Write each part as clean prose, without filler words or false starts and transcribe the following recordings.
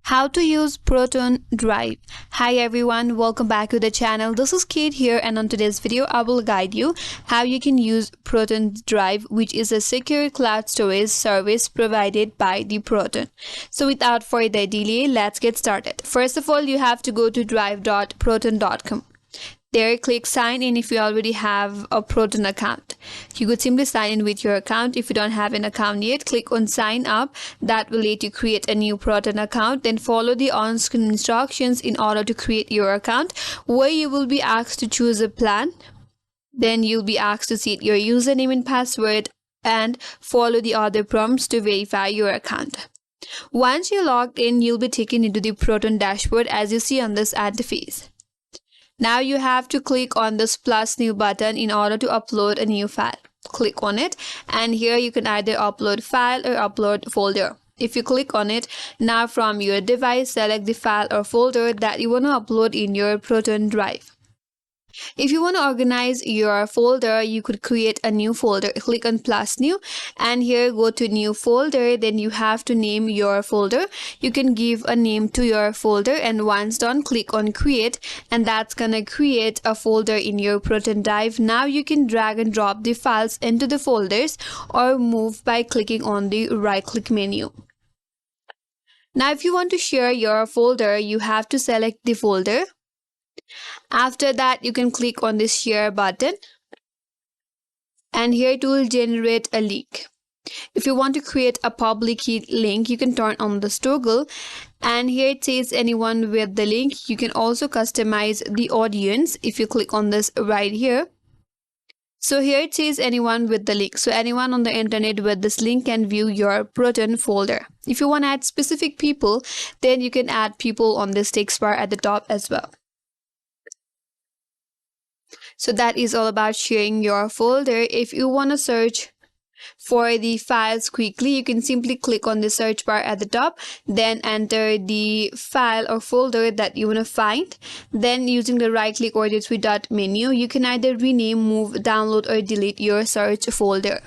How to use Proton Drive. Hi everyone, welcome back to the channel. This is Kate here, and on today's video I will guide you how you can use Proton Drive, which is a secure cloud storage service provided by the Proton. So without further delay, let's get started. First of all, you have to go to drive.proton.com. There, click sign in if you already have a Proton account. You could simply sign in with your account. If you don't have an account yet, click on sign up. That will let you create a new Proton account. Then follow the on-screen instructions in order to create your account, where you will be asked to choose a plan. Then you'll be asked to set your username and password and follow the other prompts to verify your account. Once you're logged in, you'll be taken into the Proton dashboard as you see on this interface. Now you have to click on this plus new button in order to upload a new file. Click on it, and here you can either upload file or upload folder. If you click on it, now from your device, select the file or folder that you want to upload in your Proton Drive. If you want to organize your folder, you could create a new folder. Click on plus new, and here go to new folder. Then you have to name your folder. You can give a name to your folder, and once done, click on create, and that's gonna create a folder in your Proton Drive. Now you can drag and drop the files into the folders or move by clicking on the right click menu. Now if you want to share your folder, you have to select the folder. After that, you can click on this share button, and here it will generate a link. If you want to create a public key link, you can turn on this toggle, and here it says anyone with the link. You can also customize the audience if you click on this right here. So here it says anyone with the link. So anyone on the internet with this link can view your Proton folder. If you want to add specific people, then you can add people on this text bar at the top as well. So that is all about sharing your folder. If you want to search for the files quickly, you can simply click on the search bar at the top, then enter the file or folder that you want to find. Then using the right click or the three dot menu, you can either rename, move, download or delete your search folder.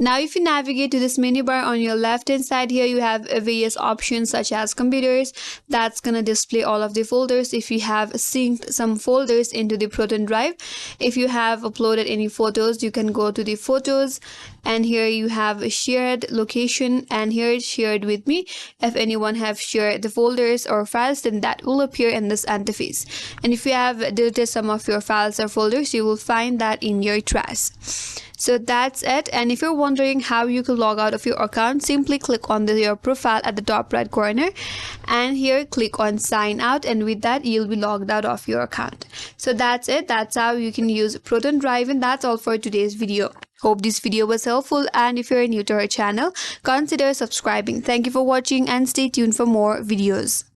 Now if you navigate to this menu bar on your left hand side, here you have various options such as computers. That's gonna display all of the folders. If you have synced some folders into the Proton Drive, if you have uploaded any photos, you can go to the photos, and here you have shared location, and here it's shared with me. If anyone have shared the folders or files, then that will appear in this interface. And if you have deleted some of your files or folders, you will find that in your trash. So that's it. And if you're wondering how you can log out of your account, simply click on your profile at the top right corner, and here click on sign out, and with that you'll be logged out of your account. So that's it. That's how you can use Proton Drive, and that's all for today's video. Hope this video was helpful, and if you're new to our channel, consider subscribing. Thank you for watching, and stay tuned for more videos.